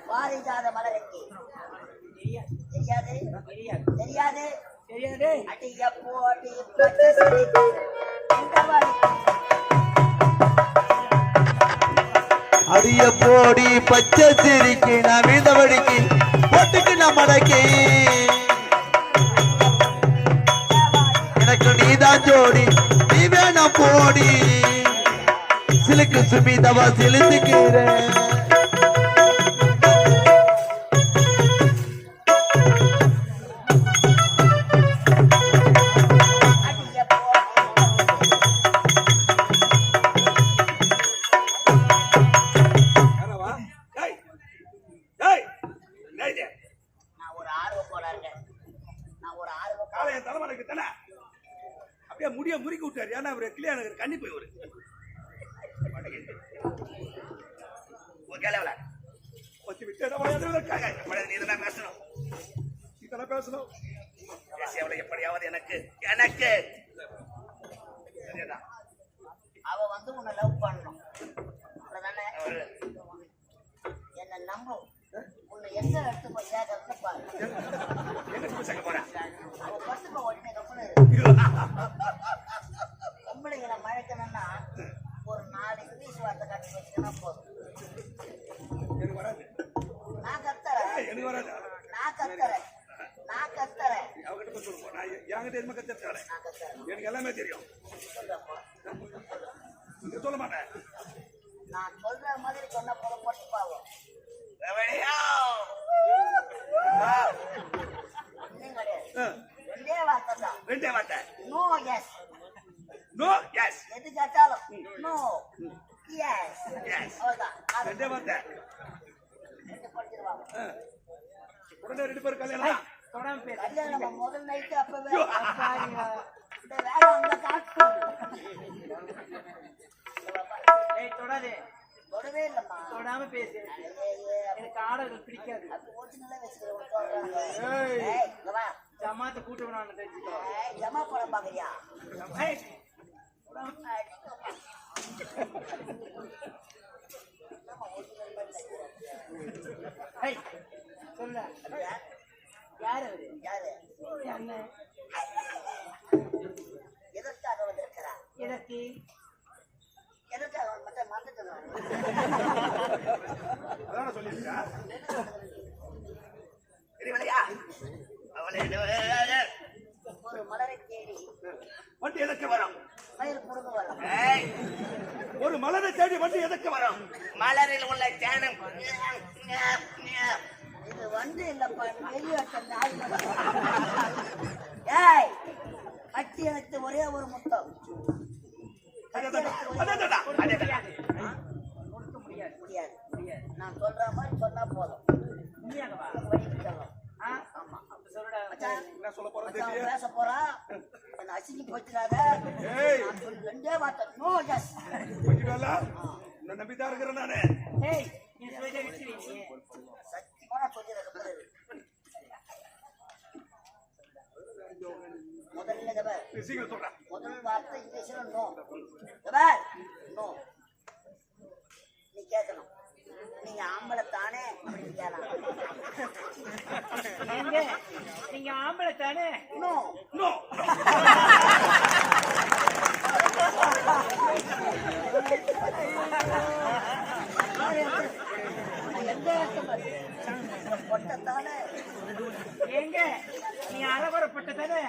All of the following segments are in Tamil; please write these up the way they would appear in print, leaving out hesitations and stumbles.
பாரிஜாத மலருக்கு தெரியாது தெரியாது தெரியாது அடிய போடி பச்சை சிரிக்கு அடிய போடி பச்சை சிரிக்கு நான் வீழ்ந்தபடிக்கு போட்டுக்கு நான் மடக்கி எனக்கு நீதான் ஜோடி நீ வேணாம் போடி சிலுக்கு சுமிதவா சிலுத்துக்கிறேன் முடிய முறுக்கி விட்டாரு. ஏன்னா அவரு கிளியா நகர் கண்ணி போய் ஒரு பேசணும் எப்படியாவது எனக்கு எனக்கு அவ வந்து உன்னை லவ் பண்ணணும் அவ்வளவுதானே. என்ன நம்பும் உன்னை எந்த இடத்துக்கு போய் சேர்க்கறதுன்னு பாரு. போறேன் அவ பட்டுக்க உடனே கப்பனு பொம்பளைங்களை மழைக்கணும்னா ஒரு 4 இங்கிலீஷ் வார்த்தை கட்டி வச்சுக்கனா போதும். நான் கத்துறேன் எனக்கு எல்லாமே தெரியும். சொல்ல மாட்டேன். நான் சொல்ற மாதிரி சொன்ன போல போட்டு பாவோம். ரெண்டே வார்த்தை. No yes no yes. எது கேட்டாலும் நோ எஸ் எஸ். அவ்வளவுதான். ரெண்டே வார்த்தை. உடனே 2 பேரும் கல்யாணம். கல்யாணம் முதல் நைட்டு அப்பவே இந்த வேலை அந்த காட்டு தொடவே இல்லம்மா. தொடாம பேசு. எனக்கு ஆடர்கள் பிடிக்காது. ஜமாத்த கூட்டணும் தெரிஞ்சுக்கோ. ஜமா போட பாக்குறியா? சொல்ல யாரு அவரு? யாரு? அண்ணன். எதற்காக வந்திருக்கிறா? எதற்கு? எதற்காக மட்டும் மறந்துட்டு ஒரு மலரை தேடி வண்டி எதற்கு வரும்? மயில் புடுங்க வரும். ஒரு மலரை தேடி வண்டி எதற்கு வரும்? மலரில் உள்ள தேனம் இது வந்து இல்லப்பா. ஏய் கட்டி எனக்கு ஒரே ஒரு முத்தம். முடியாது. நான் சொல்ற மாதிரி சொன்னா போதும். பேச போறா என்ன அசிங்கி போச்சுடாத. ரெண்டே வார்த்தை நோ எஸ். நம்பிதான் இருக்கிறேன் நானு. சத்தியமான சொல்லிருக்க முதல் வார்த்தை இங்கிலீஷ்ல நோ. நோ நீ கேட்கணும். நீங்க ஆம்பளை தானே அப்படின்னு கேட்கலாம். நீங்க ஆம்பளை தானே? No no. எந்த பொட்டத்தானே? எங்க நீ அறவரப்பட்ட தானே?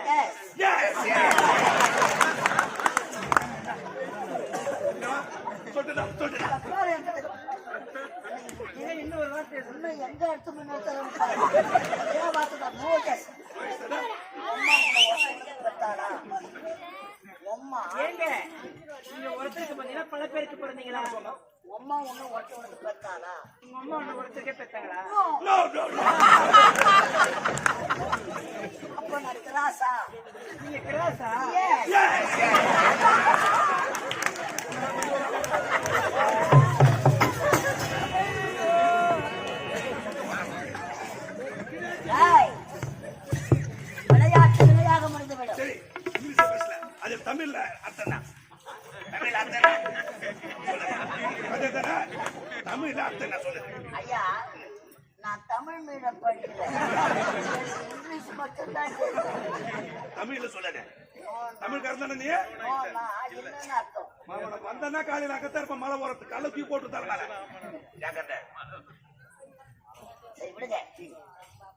இன்னொரு வார்த்தை எங்க இடத்துல ஏங்க நீங்க ஒருத்தருக்கு பாத்தீங்கன்னா பல பேருக்கு பிறந்தீங்களா? அம்மா ஒண்ணு ஒருத்தவனுக்கு பெத்தாளா? உங்க அம்மா ஒண்ணு ஒருத்தருக்கே பெத்தாங்களா? அப்ப நான் கிராஸா? நீங்க கிராஸா? விளையாட்டு சரி இங்கிலீஷ்ல பேசல அது தமிழ்ல அர்த்தம் தான் தமிழ்ல அர்த்தம் என்ன? அதுதானே தமிழ்ல அர்த்தம் என்ன சொல்லுங்க ஐயா நான் தமிழ் மீடியம் படிக்கல இங்கிலீஷ் மட்டும்தான் தமிழ்ல சொல்லுங்க தமிழ்காரன் தானே நீ என்னன்னு அர்த்தம் வந்தனா காலையில அக்கத்தான் இருப்ப மழை போறது கல்ல தூக்கி போட்டு தரல சரி விடுங்க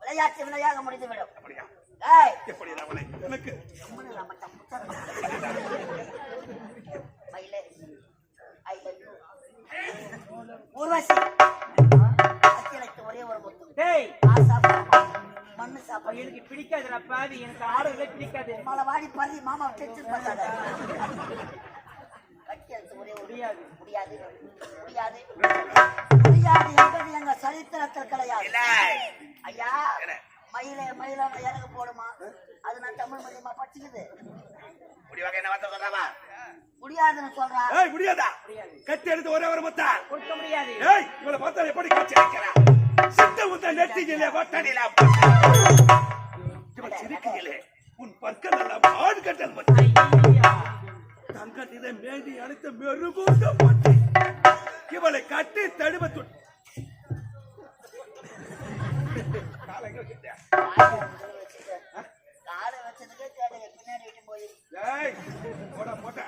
விளையாட்டு விளையாக முடிந்து விடும் அப்படியா ஏய் எப்படி அவளை எனக்கு மயிலே ஐ லவ் யூ ஊர்வசி அத்தியலைக்கு ஒரே ஒரு முத்து டேய் மண்ணு சாப்பாடு எனக்கு பிடிக்காதுடா பாவி எனக்கு ஆடுறதே பிடிக்காது மழை வாடி பறி மாமா டெச்சு பண்ணாத கட்டியலுக்கு ஒரே முடியாது முடியாது முடியாது முடியாது என்பது எங்க சரித்திரத்தில் கிடையாது ஐயா மயில மயில எனக்கு போடுமா அது நான் தமிழ் மதியமா படிச்சுக்குது முடியாதுன்னு சொல்றா ஏய் முடியாதா கட்டி எடுத்து ஒரே ஒரு முத்தா கொடுக்க முடியாது ஏய் இவளை பார்த்தா எப்படி காட்சி அடிக்கிறா சித்த முத்த நெத்தியிலே வட்டடில இவ சிரிக்கையிலே உன் பற்கள் எல்லாம் ஆடு கட்டல் பற்றி தங்கத்திலே மேடி அடித்த மெருகூட்ட பற்றி இவளை கட்டி தடுவ காலை வச்சதுக்கே கேட்டேன் பின்னாடி விட்டு போய் ஏய் போடா போடா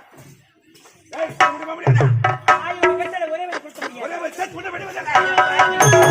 ஏய் முடியுமா முடியாதா ஆயோ கட்டல ஒரே ஒரு கொடுக்க முடியாது ஒரே ஒரு செட் பண்ண வேண்டியது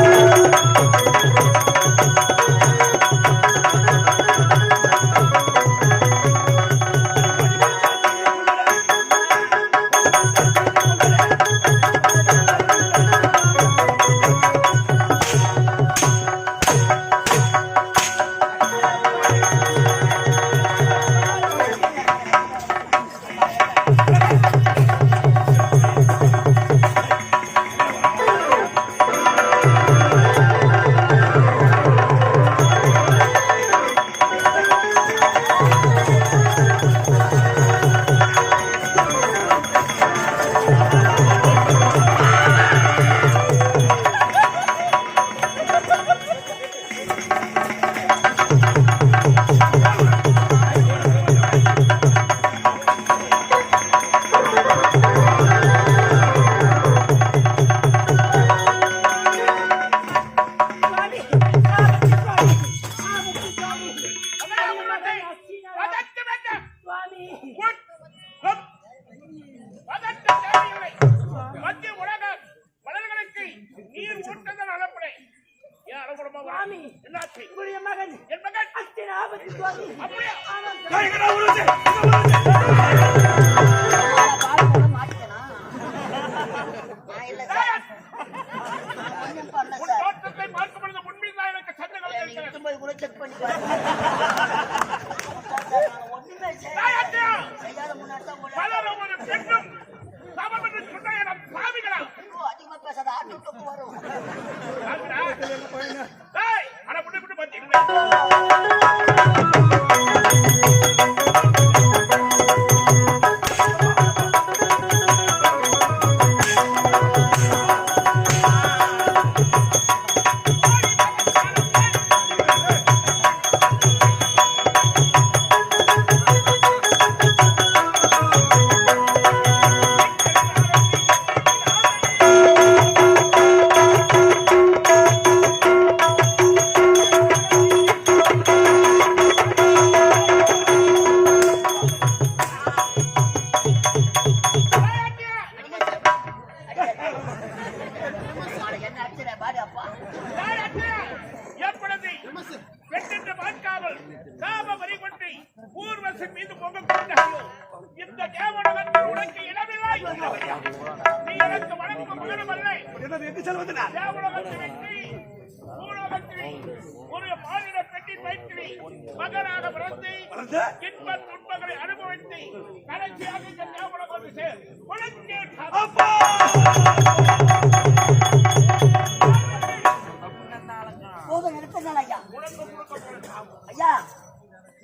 ஐயா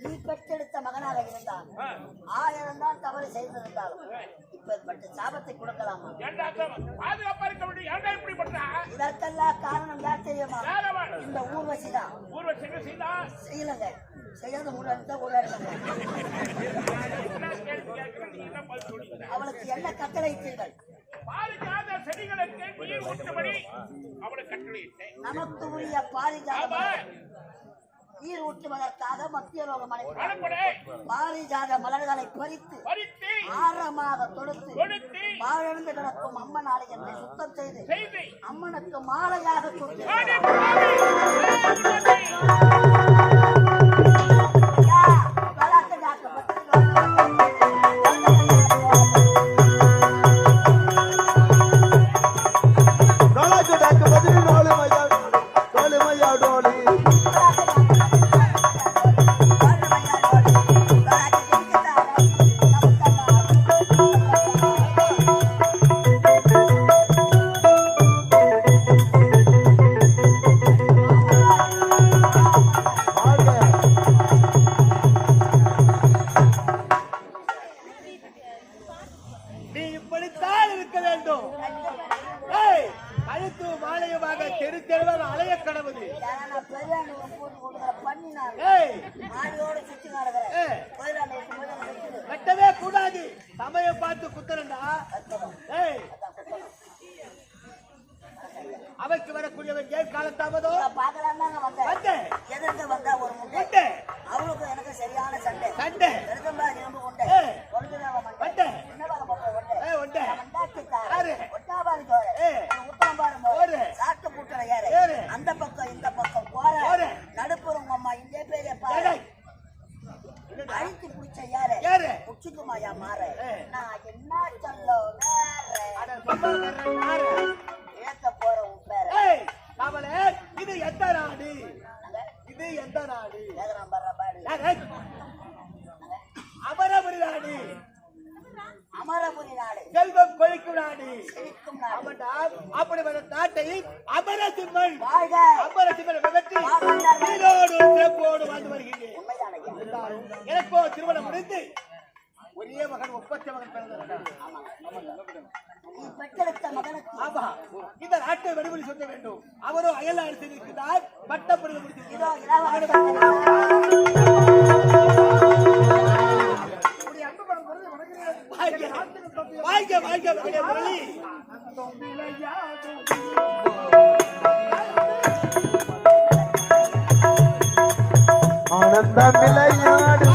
நீ பெற்றெடுத்த மகனாக இருந்தால் 1000 தான் தவறு செய்திருந்தாலும் இப்பேற்பட்ட சாபத்தை கொடுக்கலாமா? இதற்கெல்லாம் காரணம் யார் தெரியுமா? இந்த ஊர்வசிதான். செய்யலங்க, செய்யாத ஊராக ஊராக அவளுக்கு என்ன கட்டளையிட்டீர்கள்? பாரிஜாத செடிகளுக்கு நீர் ஊற்றும்படி அவளுக்கு கட்டளையிட்டேன். நமக்கு உரிய பாரிஜாத நீர் ஊற்றுவதற்காக மத்திய லோகம் பாரிஜாத மலர்களை பறித்து ஆரமாக தொடுத்து வாழந்து கிடக்கும் அம்மன் ஆலயத்தை சுத்தம் செய்து அம்மனுக்கு மாலையாக நீ இப்படித்தான் இருக்க வேண்டும். அழுத்து மாலையமாக தெரு தெருவாக அலைய கடவுது. கட்டவே கூடாது. சமயம் பார்த்து குத்துறா. அவைக்கு வரக்கூடியவன் ஏன் காலத்தாமதோ எதிர்த்து வந்தா ஒரு அவளுக்கு எனக்கு சரியான சண்டை சண்டை சாட்டு பூட்டல ஏறு அந்த பக்கம் இந்த பக்கம் போற நடுப்புறம் அம்மா இந்த பேரிய பாரு அழித்து பிடிச்ச யாரு உச்சிக்குமாயா மாற நான் என்ன சொல்ல ஏத்த போற உன் பேரு இது எந்த நாடு? இது எந்த நாடு? அமரபுரி நாடு. அமரபுரி நாடு செல்வம் கொழிக்கும் நாடு. அப்படிப்பட்ட நாட்டை அமரசிம்மன் வெற்றி சிறப்போடு வாழ்ந்து வருகின்றேன். எனக்கோ திருமணம் முடிந்து ஒரே மகன் ஒப்பற்ற மகன் பிறந்தார். ஆமா, இந்த நாட்டை விடுதலை சொல்ல வேண்டும். அவரும் அயல் அரசு இருக்கிறார். பட்டப்படி முடித்திருக்கிறார். வாழ்க வாழ்க முரளி. ஆனந்தம் விளையாடு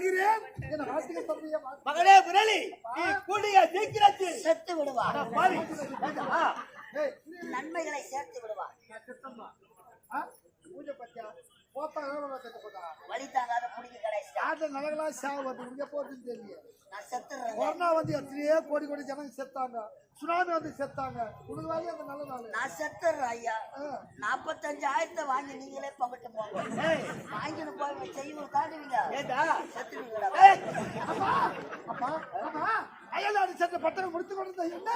வருகிறேன். என்ன வாசிக்க சொல்றியா? மகளே முரளி, நீ கூடிய சீக்கிரத்தில் செத்து விடுவா. பாவி. நன்மைகளை சேர்த்து விடுவா. பூஜை பத்தியா போத்தா போதா வழி தாங்காத புடிக்க கடைசி யார்கிட்ட நடக்கலாம் சாவு வந்து இங்க போட்டுன்னு தெரியல. நான் செத்துறேன். கொரோனா வந்து எத்தனையோ கோடி கோடி ஜனங்க செத்தாங்க, சுனாமி வந்து செத்தாங்க. உனக்கு வேலையே அந்த நல்ல நாள். நான் செத்துறேன் ஐயா. 45,000 வாங்கி நீங்களே பங்கிட்டு போங்க. வாங்கிட்டு போய் செய்வீங்க தாண்டுவீங்க. செத்துவீங்களா? அப்பா அப்பா அயலாடி சட்ட பத்திரம் முடித்து கொண்டு என்ன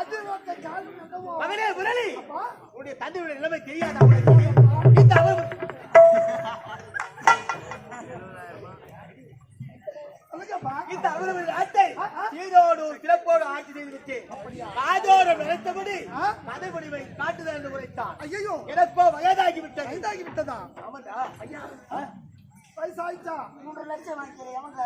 அது வந்து காலம் என்னவோ. மகனே முரளி, அப்பா உன்னுடைய தந்தையுடைய நிலைமை தெரியாதா உனக்கு? இந்த அவ- சொல்லுங்கப்பா. இந்த அவரது நாட்டை சீரோடு சிறப்போடு ஆட்சி செய்து விட்டு காதோடு நினைத்தபடி கதை முடிவை காட்டுதல் என்று உரைத்தான். ஐயோ எனக்கோ வயதாகி விட்டது. வயதாகி விட்டதா? ஆமாண்டா ஐயா. வயசாயிச்சா? 3 லட்சம் வாங்கிக்கிறேன். எவங்க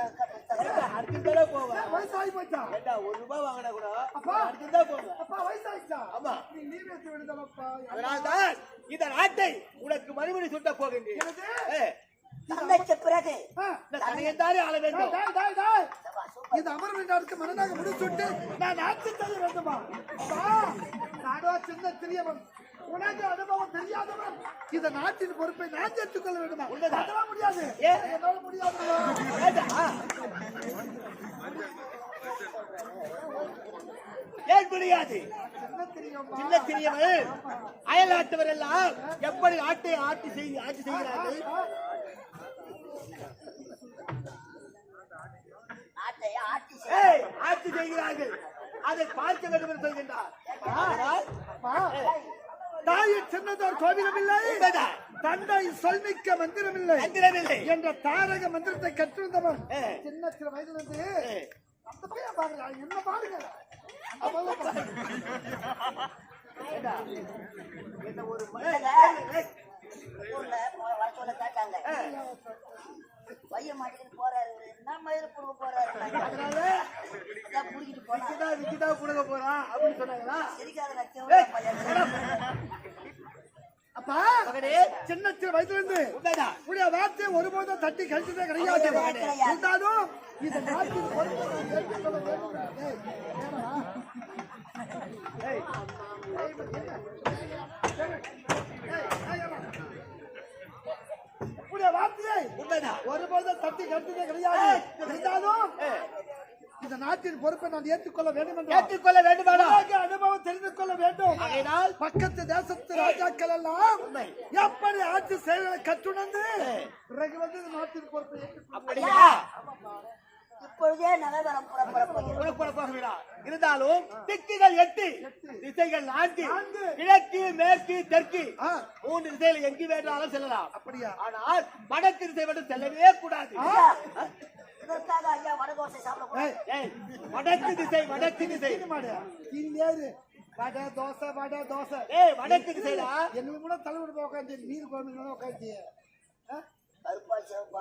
அடுத்ததே போவேன். வயசாகி போச்சா? ஏண்டா, ₹1 வாங்கினா கூட அப்பா அடுத்ததே போவேன். அப்பா வயசாயிச்சா? ஆமா. நீ லீவ் எடுத்து விடுதலப்பா. அதனால்தான் இந்த நாட்டை உனக்கு மறுபடி சுட்ட போகின்றேன். என்னது? தந்தைக்கு பிறகு இந்த தனியந்தாரே ஆள வேண்டும். டேய், டேய், டேய். இது அமர்வு நாட்டுக்கு மனதாக முடிச்சுட்டு நான் ஆட்சி செய்ய வேண்டுமா? அப்பா, நாடோ சின்ன சிறியவன், உனக்கு அனுபவம் தெரியாதவன். இந்த நாட்டின் பொறுப்பை நான் ஏற்றுக்கொள்ள வேண்டுமா? அதெல்லாம் முடியாது. என்னால முடியாதுமா? ஏன் முடியாது? என்ன தெரியுமா? சின்ன சிறியவர்கள் அயல் நாட்டவர் எல்லாம் எப்படி ஆட்டை ஆட்சி செய்கிறார்கள்? நாட்டை ஆட்சி ஏய், ஆட்சி செய்கிறார்கள். அதை பார்க்க வேண்டும் என்று சொல்கின்றார். ஆனால் அப்பா, தாயின் சின்னதோர் கோவிலும் இல்லை, உண்மைதான். தந்தை சொல்மிக்க மந்திரமில்லை மந்திரமில்லை என்ற தாரக மந்திரத்தை கற்றிருந்தவன் ஏ. சின்ன சிறு வயதுல இருந்து அந்த பையன் பாருங்க என்ன பாருங்க. அப்பதான் பாருங்க. என்ன ஒரு ஊர்ல வர சொல்ல கேட்டாங்க. பையன் மாட்டிக்கிட்டு போறாரு. இவரு என்ன மயிறு புடுங்க போறாரு. அதனால புடிக்கிட்டு போனா விக்கிதா புடுங்க போறான் அப்படின்னு சொன்னாங்களா? சிரிக்காத அப்பா மகனே, சின்ன சிறு வயதுல இருந்து உண்மைதான். உடைய வார்த்தை ஒருபோதும் தட்டி கழிச்சதே கிடையாது. இருந்தாலும் இந்த நாட்டின் பொறுப்பை நான் ஏற்றுக்கொள்ள வேண்டும். ஏய், ஏனடா? ஏய், உடைய வார்த்தையை உண்மைதான். ஒருபோதும் தட்டி கழிச்சதே கிடையாது. இருந்தாலும் இந்த நாட்டின் பொறுப்பை நான் ஏற்றுக்கொள்ள வேண்டும் என்று ஏற்றுக்கொள்ள வேண்டுமானா? அனுபவம் தெரிந்து கொள்ள வேண்டும். ஆகையினால் பக்கத்து தேசத்து ராஜாக்கள் எல்லாம் எப்படி ஆட்சி செயல்களை கற்றுணர்ந்து பிறகு வந்து இந்த நாட்டின் பொறுப்பை ஏற்றுக்கொள்ள அப்படியா? இப்பொழுதே நகர்வரம் புறப்பட போகிறோம். புறப்பட போகிறார். இருந்தாலும் திக்குகள் 8, திசைகள் 4, கிழக்கு மேற்கு தெற்கு 3 திசையில் எங்கு வேண்டாலும் செல்லலாம். அப்படியா? ஆனால் வடக்கு திசை மட்டும் செல்லவே கூடாது. இதற்காக ஐயா வடதோசை சாப்பிட ஏய், வடக்கு திசை வடக்கு திசை. வடை தோசை வடை தோசை. ஏய், வடக்கு திசைடா. எனக்கு கூட தலைவர் உட்காந்து மீன் குழம்பு உட்காந்து கருப்பா சிவப்பா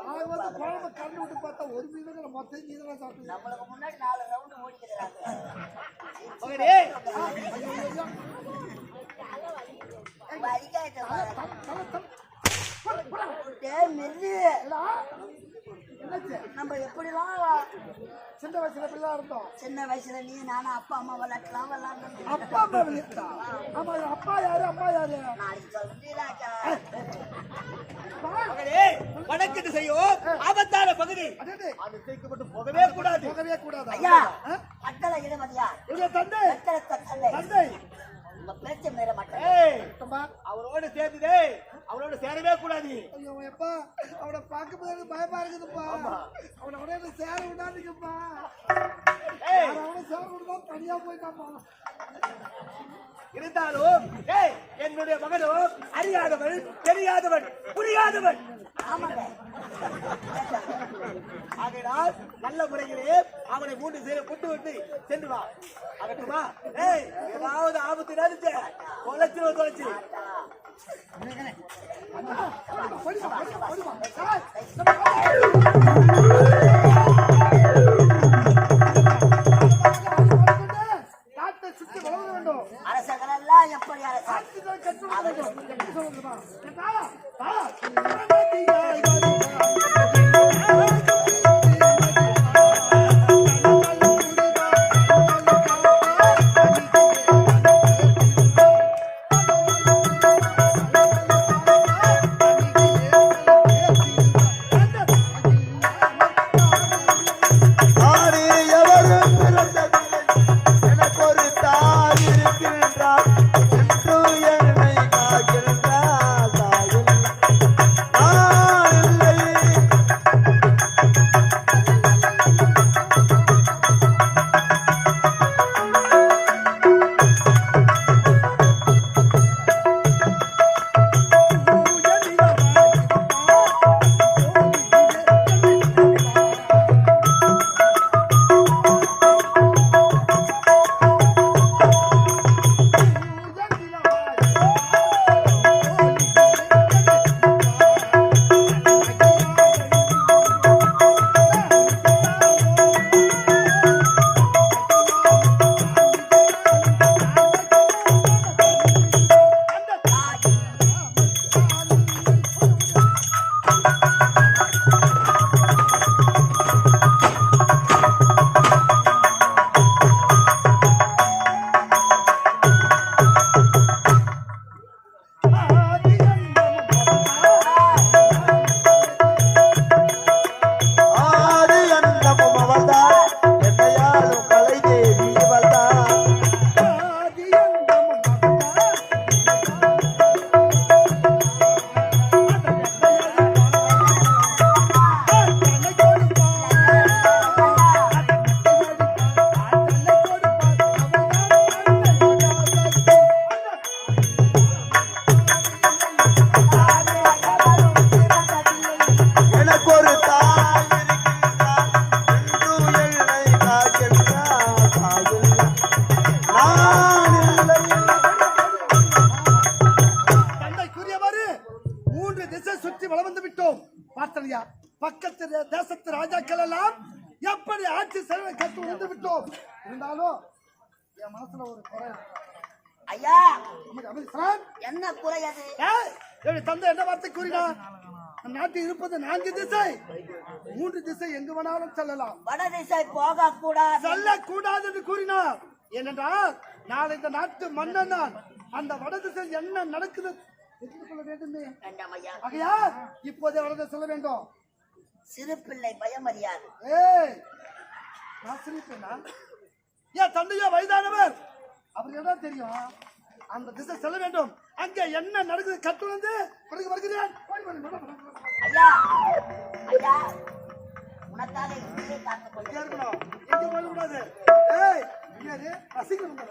குழம்பு கண்ணு விட்டு பார்த்தா ஒரு மீன் மொத்தம் மீன் சாப்பிட்டு நம்மளுக்கு முன்னாடி 4 ரவுண்டு ஓடிக்கிறாங்க. மகனே, நம்ம எப்படிலாம் சின்ன வயசுல பிள்ளை இருந்தோம். சின்ன வயசுல நீ நானும் அப்பா அம்மா விளையாட்டுலாம் விளையாண்டு அப்பா அம்மா விளையாட்டா? ஆமா, அப்பா யாரு அம்மா யாரு? நாளைக்கு சொல்றீராஜா. மகனே, வடக்கு திசையோ ஆபத்தான பகுதி. அடே, அந்த திசைக்கு மட்டும் போகவே கூடாது. போகவே கூடாது. ஐயா அட்டளை இடுமதியா உங்க தந்தை தந்தை தந்தை உங்க பேச்ச மீற மாட்டேன். ஏய், அம்மா, அவரோட சேர்ந்துதே, அவரோட சேரவே கூடாது. ஐயோ எப்பா அவனை பார்க்க போது பயமா இருக்குதுப்பா. அவனை உடனே சேர விடாதீங்கப்பா. ஏய், அவனை சேர விடுதா தனியா போயிட்டாப்பா. இருந்தாலும் ஏய், என்னுடைய மகனோ அறியாதவன், தெரியாதவன், புரியாதவன். ஆமாங்க. ஆகையால் நல்ல முறையிலே அவனை 3 சேர புட்டு விட்டு சென்று வா. ஆகட்டுமா? ஏய், ஏதாவது ஆபத்து நடந்துச்சு தொலைச்சு நாட்டை சுற்றி வளர வேண்டும். அரசர்கள் எல்லாம் எப்படி அரசு ஆட்சிகளை கற்றுக் கொள்ள வேண்டும். எப்படி சொல்லுங்கம்மா? கேட்டா? பக்கத்து தேசத்து ராஜாக்கள் எல்லாம் எப்படி ஆட்சி செய்வதை கற்று உணர்ந்து விட்டோம். இருந்தாலும் என் மனசுல ஒரு குறை. ஐயா சார், என்ன குறை அது? தந்தை என்ன வார்த்தை கூறினார்? நாட்டில் இருப்பது 4 திசை, 3 திசை எங்கு வேணாலும் செல்லலாம், வட திசை போக கூடாது, செல்லக்கூடாது என்று கூறினார். ஏனென்றால் நாளை இந்த நாட்டு மன்னன் நான். அந்த வட திசை என்ன நடக்குது தெரிந்து கொள்ள வேண்டுமே. ஆகையா இப்போதே வடதை சொல்ல வேண்டும். சிறு பிள்ளை பயம் அறியாது. நான் சிரிப்பேனா? ஏன் தந்தையா வயதானவர், அவருக்கு என்ன தெரியும்? அந்த திசை செல்ல வேண்டும். அங்கே என்ன நடக்குது கட்டுணர்ந்து பிறகு வருகிறேன். ஐயா ஐயா உனக்காக இங்கே காத்து கொண்டு இருக்கணும், எங்க போகக்கூடாது. ரசிகர்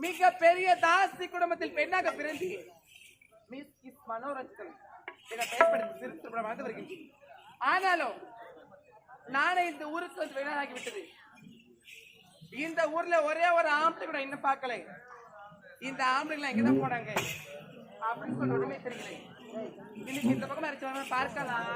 மிக பெரிய தாசி குடும்பத்தில் பெண்ணாக பிறந்து மிஸ் மனோரஞ்சன் என்னை பயன்படுத்தி திரும்ப வந்து வருகின்றேன். ஆனாலும் நானே இந்த ஊருக்கு வந்து வெளியாகி விட்டது. இந்த ஊர்ல ஒரே ஒரு ஆம்பளை கூட இன்னும் பார்க்கல. இந்த ஆம்பளைங்க எங்கதான் போனாங்க அப்படின்னு சொல்ற ஒண்ணுமே தெரியல. இன்னைக்கு இந்த பக்கம் அரைச்சு பார்க்கலாம்.